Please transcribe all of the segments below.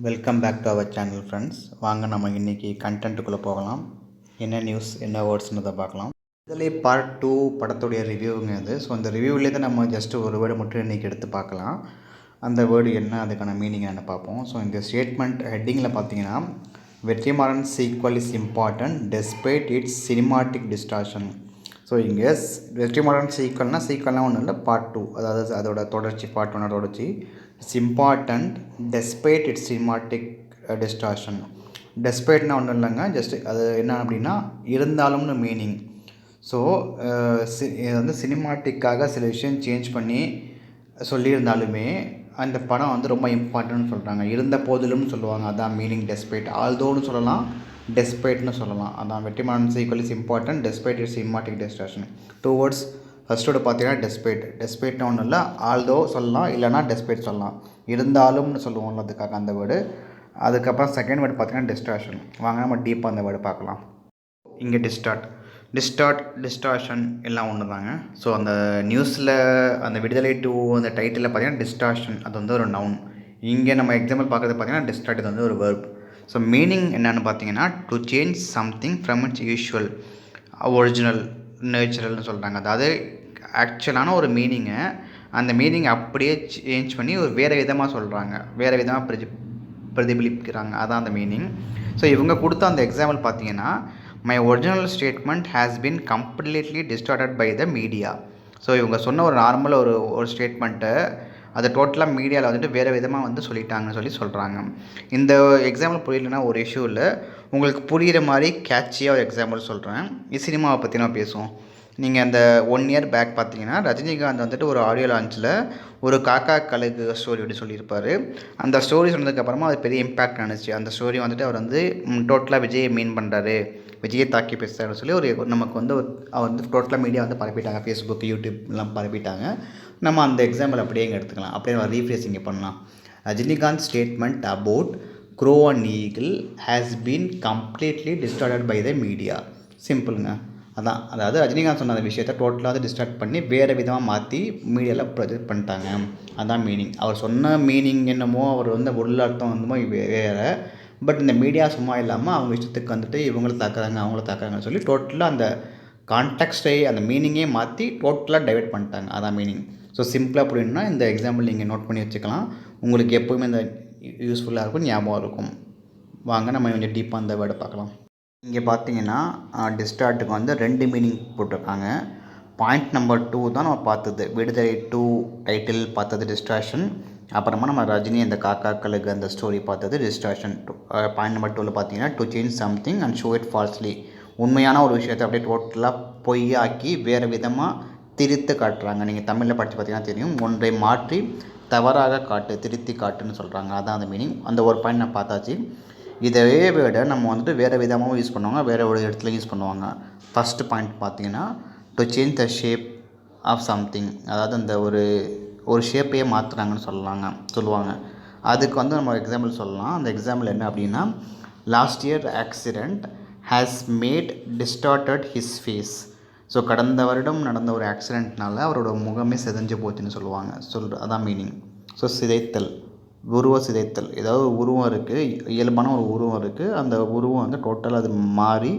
Welcome back to our channel friends. வாங்க நம்ம இன்றைக்கி கண்டென்ட்டுக்குள்ளே போகலாம். என்ன நியூஸ் என்ன வேர்ட்ஸ்ன்றதை பார்க்கலாம். இதிலே பார்ட் 2 படத்துடைய ரிவ்யூங்க இது. ஸோ அந்த ரிவ்யூவிலே தான் நம்ம ஜஸ்ட்டு ஒரு வேர்டு மட்டும் இன்றைக்கி எடுத்து பார்க்கலாம். அந்த வேர்டு என்ன, அதுக்கான மீனிங் என்ன பார்ப்போம். ஸோ இந்த ஸ்டேட்மெண்ட் ஹெட்டிங்கில் பார்த்தீங்கன்னா, Vetrimaaran sequel is important despite it's cinematic distortion. So இங்கே வெற்றிமாறன் சீக்வல்னால் ஒன்றும் இல்லை, பார்ட் 2, அதாவது அதோட தொடர்ச்சி, பார்ட் 1 தொடர்ச்சி. It's important despite it's cinematic distortion. டெஸ்பைட்னா ஒன்றும் இல்லைங்க, ஜஸ்ட் அது என்ன அப்படின்னா இருந்தாலும்னு மீனிங். ஸோ இது வந்து சினிமாட்டிக்காக சில விஷயம் சேஞ்ச் பண்ணி சொல்லியிருந்தாலுமே அந்த படம் வந்து ரொம்ப இம்பார்ட்டன்ட்னு சொல்கிறாங்க. இருந்த போதிலும்னு சொல்லுவாங்க, அதான் மீனிங். டெஸ்பைட் ஆல்தோன்னு சொல்லலாம், டெஸ்பைட்னு சொல்லலாம். அதான் Vetrimaaran sequel is important despite it's cinematic distortion. 2 words. ஃபஸ்ட்டோட பார்த்தீங்கன்னா டெஸ்பைட்னா ஒன்றும் இல்லை, ஆல்தோ சொல்லலாம், இல்லைனா டெஸ்பைட் சொல்லலாம். இருந்தாலும்னு சொல்லுவோம்ல, அதுக்காக அந்த வேர்டு. அதுக்கப்புறம் செகண்ட் வேர்டு பார்த்தீங்கன்னா டிஸ்டார்ஷன். வாங்க நம்ம டீப்பாக அந்த வேர்டு பார்க்கலாம். இங்கே டிஸ்டார்ஷன் எல்லாம் ஒன்று தாங்க. ஸோ அந்த நியூஸில் அந்த விடுதலை 2 அந்த டைட்டிலில் பார்த்தீங்கன்னா டிஸ்டார்ஷன், அது வந்து ஒரு நவுன். இங்கே நம்ம எக்ஸாம்பிள் பார்க்குறது பார்த்தீங்கன்னா டிஸ்டார்ட், இது வந்து ஒரு வேர்ப். ஸோ மீனிங் என்னென்னு பார்த்தீங்கன்னா, to change something from its usual original நேச்சுரல்னு சொல்கிறாங்க. அதாவது ஆக்சுவலான ஒரு மீனிங்கை, அந்த மீனிங்கை அப்படியே சேஞ்ச் பண்ணி ஒரு வேறு விதமாக சொல்கிறாங்க, வேறு விதமாக பிரதிபலிக்கிறாங்க. அதான் அந்த மீனிங். ஸோ இவங்க கொடுத்த அந்த எக்ஸாம்பிள் பார்த்தீங்கன்னா, my original statement has been completely distorted by the media. So இவங்க சொன்ன ஒரு நார்மல் ஒரு ஸ்டேட்மெண்ட்டை அதை டோட்டலாக மீடியாவில் வந்துட்டு வேறு விதமாக வந்து சொல்லிட்டாங்கன்னு சொல்கிறாங்க. இந்த எக்ஸாம்பிள் புரியலன்னா ஒரு இஷ்யூ இல்லை, உங்களுக்கு புரிகிற மாதிரி கேட்சியாக ஒரு எக்ஸாம்பிள் சொல்கிறேன். இது சினிமாவை பற்றி நான் பேசுவோம். நீங்கள் அந்த 1 இயர் பேக் பார்த்தீங்கன்னா, ரஜினிகாந்த் வந்துட்டு ஒரு ஆடியோ லான்ச்சில் ஒரு காக்கா கழுகு ஸ்டோரி அப்படி சொல்லியிருப்பார். அந்த ஸ்டோரி சொன்னதுக்கப்புறமா அது பெரிய இம்பேக்ட் நினச்சி, அந்த ஸ்டோரி வந்துட்டு அவர் வந்து டோட்டலாக விஜயை மீன் பண்ணுறாரு, விஜயை தாக்கி பேசுகிறாருன்னு சொல்லி நமக்கு வந்து அவர் வந்து டோட்டலாக மீடியா வந்து பரப்பிட்டாங்க, ஃபேஸ்புக் யூடியூப்லாம் பரப்பிட்டாங்க. நம்ம அந்த எக்ஸாம்பிள் அப்படியே இங்கே எடுத்துக்கலாம், அப்படியே நம்ம ரீஃப்ரேஸ் இங்கே பண்ணலாம். Rajinikanth statement about crow and eagle has been completely distorted by the media. சிம்பிளுங்க, அதான். அதாவது ரஜினிகாந்த் சொன்ன அந்த விஷயத்தை டோட்டலாக வந்து டிஸ்டார்ட் பண்ணி வேறு விதமாக மாற்றி மீடியாவில் ப்ரொஜெக்ட் பண்ணிட்டாங்க. அதான் மீனிங். அவர் சொன்ன மீனிங் என்னமோ, அவர் வந்து உள்ளர்த்தம் வந்துமோ வேறு. பட் இந்த மீடியா சும்மா இல்லாமல் அவங்க இஷ்டத்துக்கு வந்துட்டு இவங்கள தாக்குறாங்க, அவங்கள தாக்குறாங்கன்னு சொல்லி டோட்டலாக அந்த கான்டெக்ஸ்டை, அந்த மீனிங்கே மாற்றி டோட்டலாக டைவெர்ட் பண்ணிட்டாங்க. அதான் மீனிங். ஸோ சிம்பிளாக அப்படின்னா இந்த எக்ஸாம்பிள் நீங்கள் நோட் பண்ணி வச்சுக்கலாம், உங்களுக்கு எப்போவுமே இந்த யூஸ்ஃபுல்லாக இருக்கும், ஞாபகம் இருக்கும். வாங்க நம்ம கொஞ்சம் டீப்பாக அந்த வேர்டை பார்க்கலாம். இங்கே பார்த்தீங்கன்னா டிஸ்டார்ட்டுக்கு வந்து 2 மீனிங் போட்டிருக்காங்க. பாயிண்ட் நம்பர் 2 தான் நம்ம பார்த்தது, விடுதலை 2 டைட்டில் பார்த்தது டிஸ்டார்ஷன். அப்புறமா நம்ம ரஜினி அந்த காக்காக்களுக்கு அந்த ஸ்டோரி பார்த்தது டிஸ்டார்ஷன். பாயிண்ட் நம்பர் 2ல் பார்த்தீங்கன்னா, to change something and show it falsely. உண்மையான ஒரு விஷயத்தை அப்படியே டோட்டலாக பொய்யாக்கி வேறு விதமாக திரித்து காட்டுறாங்க. நீங்கள் தமிழில் படித்து பார்த்தீங்கன்னா தெரியும், ஒன்றை மாற்றி தவறாக காட்டு, திருத்தி காட்டுன்னு சொல்கிறாங்க. அதான் அந்த மீனிங். அந்த ஒரு பாயிண்ட் நான் பார்த்தாச்சு. இதே வேர்டை நம்ம வந்துட்டு வேறு விதமாகவும் யூஸ் பண்ணுவாங்க, வேறு ஒரு இடத்துல யூஸ் பண்ணுவாங்க. ஃபஸ்ட்டு பாயிண்ட் பார்த்தீங்கன்னா, to change the shape of something, அதாவது அந்த ஒரு ஷேப்பையே மாற்றுறாங்கன்னு சொல்லுவாங்க. அதுக்கு வந்து நம்ம எக்ஸாம்பிள் சொல்லலாம். அந்த எக்ஸாம்பிள் என்ன அப்படின்னா, last year accident has made distorted his face. So கடந்த வருடம் நடந்த ஒரு ஆக்சிடெண்ட்னால அவரோட முகமே சிதைஞ்சு போச்சுன்னு சொல்லுவாங்க. அதான் மீனிங். ஸோ சிதைத்தல், உருவ சிதைத்தல். ஏதாவது உருவம் இருக்குது, இயல்பான ஒரு உருவம் இருக்குது, அந்த உருவம் வந்து டோட்டலாக அது மாறி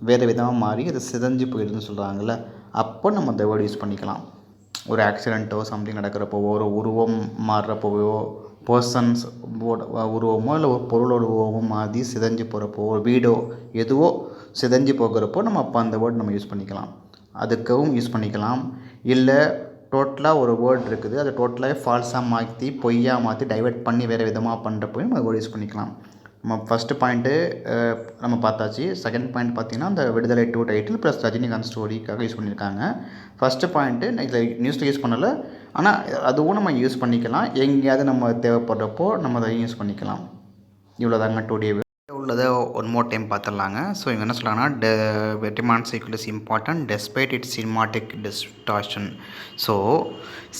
வேறு விதமாக மாறி அது சிதைஞ்சு போயிடுதுன்னு சொல்கிறாங்கல்ல, அப்போ நம்ம அந்த வேர்டு யூஸ் பண்ணிக்கலாம். ஒரு ஆக்சிடெண்ட்டோ சம்திங் நடக்கிறப்போவோ, ஒரு உருவம் மாறுறப்போவோ, பர்சன்ஸ் உருவமோ இல்லை ஒரு பொருளோட உருவமோ மாறி சிதைஞ்சு போகிறப்போ, ஒரு வீடோ எதுவோ சிதைஞ்சு போகிறப்போ நம்ம அப்போ அந்த வேர்டு நம்ம யூஸ் பண்ணிக்கலாம். அதுக்கும் யூஸ் பண்ணிக்கலாம். இல்லை டோட்டலாக ஒரு வேர்ட் இருக்குது, அதை டோட்டலாகவே ஃபால்ஸாக மாற்றி பொய்யாக மாற்றி டைவெர்ட் பண்ணி வேறு விதமாக பண்ணுறப்போயும் நம்ம வேர்டு யூஸ் பண்ணிக்கலாம். நம்ம ஃபஸ்ட்டு பாயிண்ட்டு நம்ம பார்த்தாச்சு. செகண்ட் பாயிண்ட் பார்த்திங்கன்னா, அந்த விடுதலை 2 டைட்டில் ப்ளஸ் ரஜினிகாந்த் ஸ்டோரிக்காக யூஸ் பண்ணியிருக்காங்க. ஃபஸ்ட்டு பாயிண்ட்டு இதில் நியூஸில் யூஸ் பண்ணலை, ஆனால் அதுவும் நம்ம யூஸ் பண்ணிக்கலாம். எங்கேயாவது நம்ம தேவைப்படுறப்போ நம்ம அதை யூஸ் பண்ணிக்கலாம். இவ்வளோ தாங்க 2 உள்ளதை ஒன் மோர் டைம் பார்த்துடலாங்க. ஸோ இவங்க என்ன சொல்கிறாங்கன்னா, Vetrimaaran sequel is important despite it's cinematic distortion. So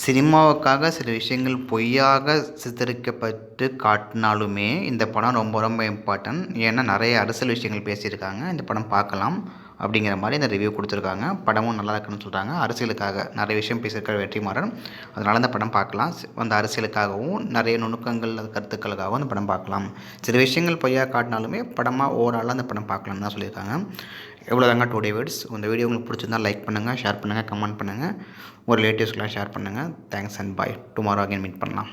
சினிமாவுக்காக சில விஷயங்கள் பொய்யாக சித்தரிக்கப்பட்டு காட்டினாலுமே இந்த படம் ரொம்ப ரொம்ப இம்பார்ட்டன்ட். ஏன்னா நிறைய அரசியல் விஷயங்கள் பேசியிருக்காங்க, இந்த படம் பார்க்கலாம். அப்படிங்கிற மாதிரி இந்த ரிவ்யூ கொடுத்துருக்காங்க. படமும் நல்லா இருக்குன்னு சொல்கிறாங்க. அரசியலுக்காக நிறைய விஷயம் பேசியிருக்கார் வெற்றிமாறன். அதனால் அந்த படம் பார்க்கலாம். அந்த அரசியலுக்காகவும் நிறைய நுணுக்கங்கள் கருத்துக்களுக்காகவும் அந்த படம் பார்க்கலாம். சில விஷயங்கள் பொய்யா காட்டினாலுமே படமாக ஓவராலாக அந்த படம் பார்க்கலான்னு தான் சொல்லியிருக்காங்க. எவ்வளோதாங்க டுடே வேர்ட்ஸ். இந்த வீடியோ உங்களுக்கு பிடிச்சிருந்தால் லைக் பண்ணுங்கள், ஷேர் பண்ணுங்கள், கமெண்ட் பண்ணுங்கள், உங்கள் ரிலேட்டிவ்ஸ்க்கெலாம் ஷேர் பண்ணுங்கள். Thanks and bye. Tomorrow again meet பண்ணலாம்.